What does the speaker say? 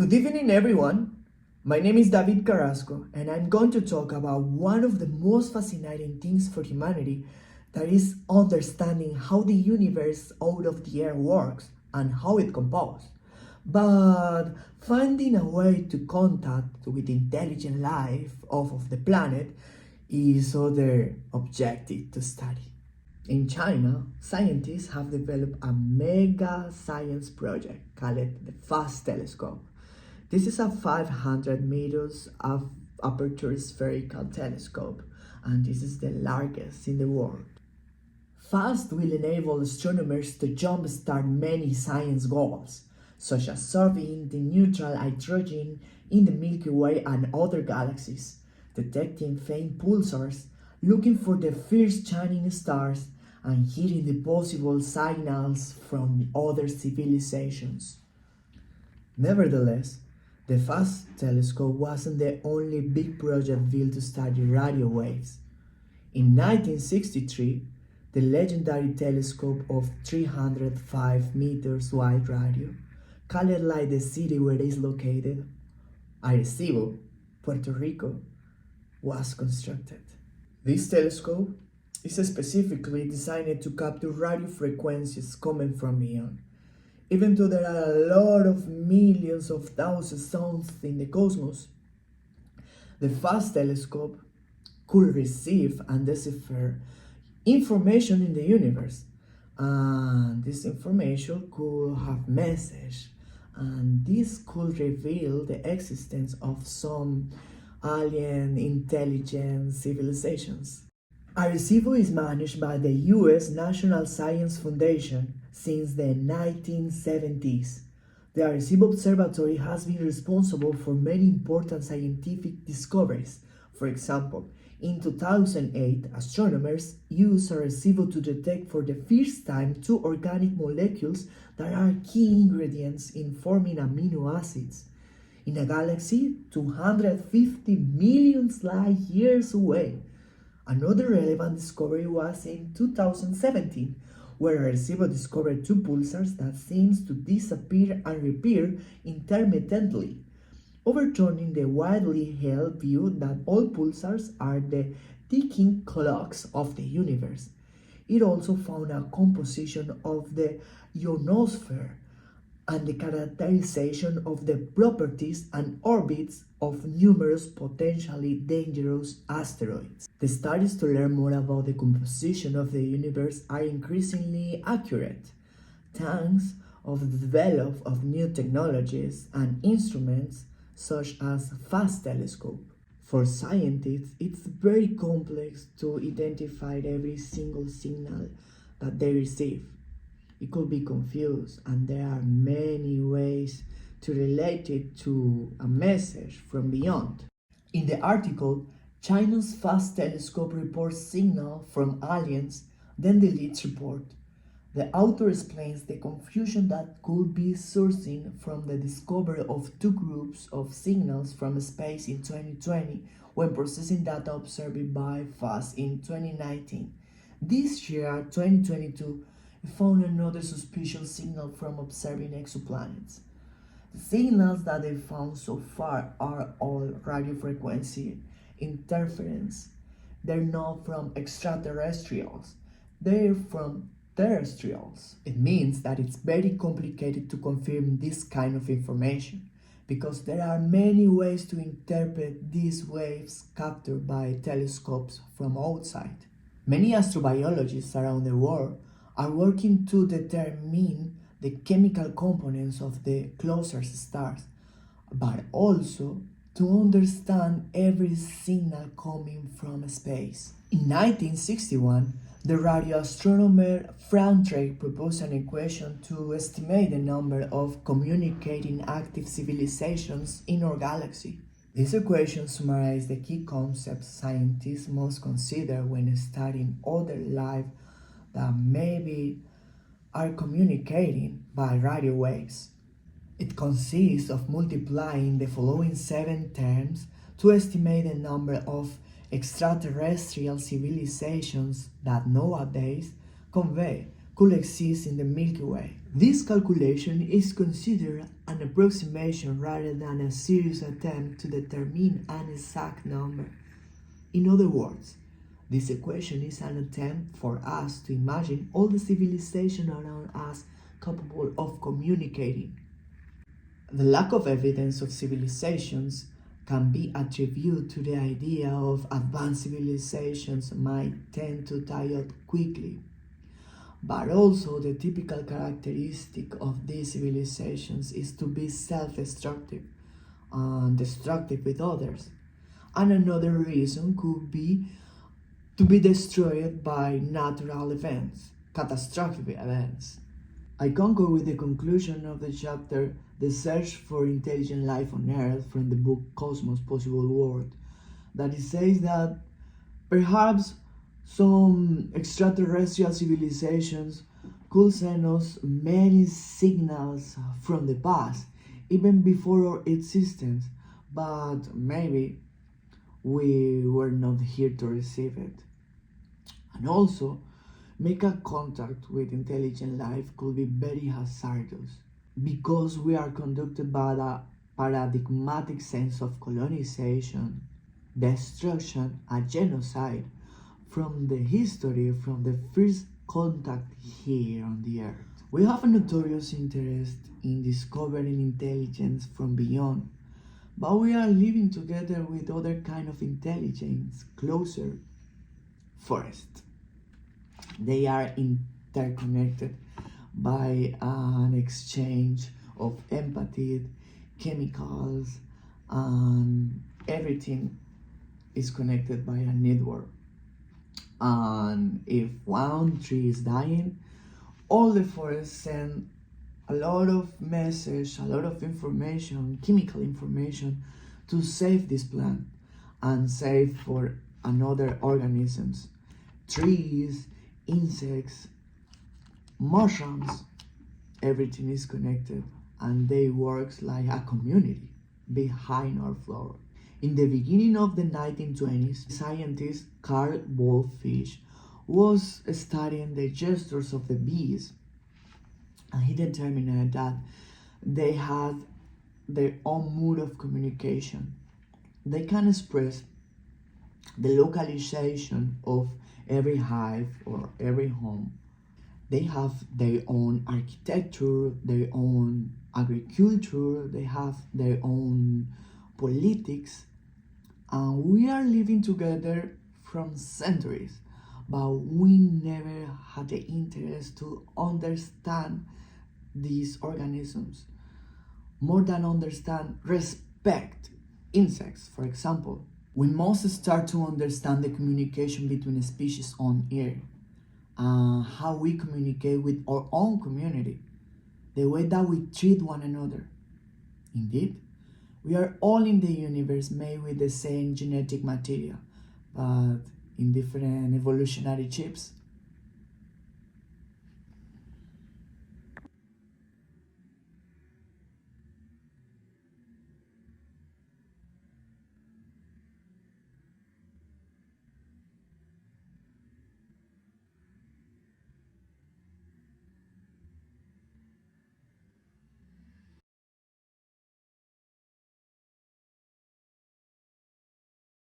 Good evening, everyone. My name is David Carrasco, and I'm going to talk about one of the most fascinating things for humanity, that is understanding how the universe out of the air works and how it composes. But finding a way to contact with intelligent life off of the planet is other objective to study. In China, scientists have developed a mega science project called the FAST telescope. This is a 500 meters of aperture spherical telescope, and this is the largest in the world. FAST will enable astronomers to jumpstart many science goals, such as surveying the neutral hydrogen in the Milky Way and other galaxies, detecting faint pulsars, looking for the first shining stars, and hearing the possible signals from other civilizations. Nevertheless, the FAST telescope wasn't the only big project built to study radio waves. In 1963, the legendary telescope of 305 meters wide radio, called like the city where it is located, Arecibo, Puerto Rico, was constructed. This telescope is specifically designed to capture radio frequencies coming from beyond. Even though there are a lot of millions of thousands of suns in the cosmos, the FAST telescope could receive and decipher information in the universe. And this information could have message, and this could reveal the existence of some alien intelligent civilizations. Arecibo is managed by the US National Science Foundation since the 1970s. The Arecibo Observatory has been responsible for many important scientific discoveries. For example, in 2008, astronomers used Arecibo to detect for the first time two organic molecules that are key ingredients in forming amino acids in a galaxy 250 million light years away. Another relevant discovery was in 2017, where Arecibo discovered two pulsars that seems to disappear and reappear intermittently, overturning the widely held view that all pulsars are the ticking clocks of the universe. It also found a composition of the ionosphere and the characterization of the properties and orbits of numerous potentially dangerous asteroids. The studies to learn more about the composition of the universe are increasingly accurate, thanks to the development of new technologies and instruments such as FAST telescope. For scientists, it's very complex to identify every single signal that they receive. It could be confused, and there are many ways to relate it to a message from beyond. In the article, China's FAST telescope reports signal from aliens, then deletes report. The author explains the confusion that could be sourcing from the discovery of two groups of signals from space in 2020 when processing data observed by FAST in 2019. This year, 2022, found another suspicious signal from observing exoplanets. The signals that they found so far are all radio frequency interference. They're not from extraterrestrials, they're from terrestrials. It means that it's very complicated to confirm this kind of information, because there are many ways to interpret these waves captured by telescopes from outside. Many astrobiologists around the world are working to determine the chemical components of the closest stars, but also to understand every signal coming from space. In 1961, the radio astronomer Frank Drake proposed an equation to estimate the number of communicating active civilizations in our galaxy. This equation summarizes the key concepts scientists must consider when studying other life that maybe are communicating by radio waves. It consists of multiplying the following 7 terms to estimate the number of extraterrestrial civilizations that nowadays convey could exist in the Milky Way. This calculation is considered an approximation rather than a serious attempt to determine an exact number. In other words, this equation is an attempt for us to imagine all the civilizations around us capable of communicating. The lack of evidence of civilizations can be attributed to the idea of advanced civilizations might tend to die out quickly, but also the typical characteristic of these civilizations is to be self-destructive and destructive with others. And another reason could be to be destroyed by natural events, catastrophic events. I concur with the conclusion of the chapter The Search for Intelligent Life on Earth from the book Cosmos Possible World, that it says that perhaps some extraterrestrial civilizations could send us many signals from the past, even before our existence, but maybe we were not here to receive it. And also, make a contact with intelligent life could be very hazardous because we are conducted by a paradigmatic sense of colonization, destruction, and genocide from the history from the first contact here on the earth. We have a notorious interest in discovering intelligence from beyond, but we are living together with other kind of intelligence closer. First, they are interconnected by an exchange of empathy, chemicals, and everything is connected by a network. And if one tree is dying, all the forests send a lot of message, a lot of information, chemical information to save this plant and save for another organisms, trees, insects, mushrooms. Everything is connected and they work like a community behind our floor. In the beginning of the 1920s, scientist Carl Wolfish was studying the gestures of the bees, and he determined that they had their own mode of communication. They can express the localization of every hive or every home. They have their own architecture, their own agriculture, they have their own politics, and we are living together from centuries, but we never had the interest to understand these organisms. More than understand, respect insects, for example. We must start to understand the communication between species on Earth, how we communicate with our own community, the way that we treat one another. Indeed, we are all in the universe made with the same genetic material, but in different evolutionary chips.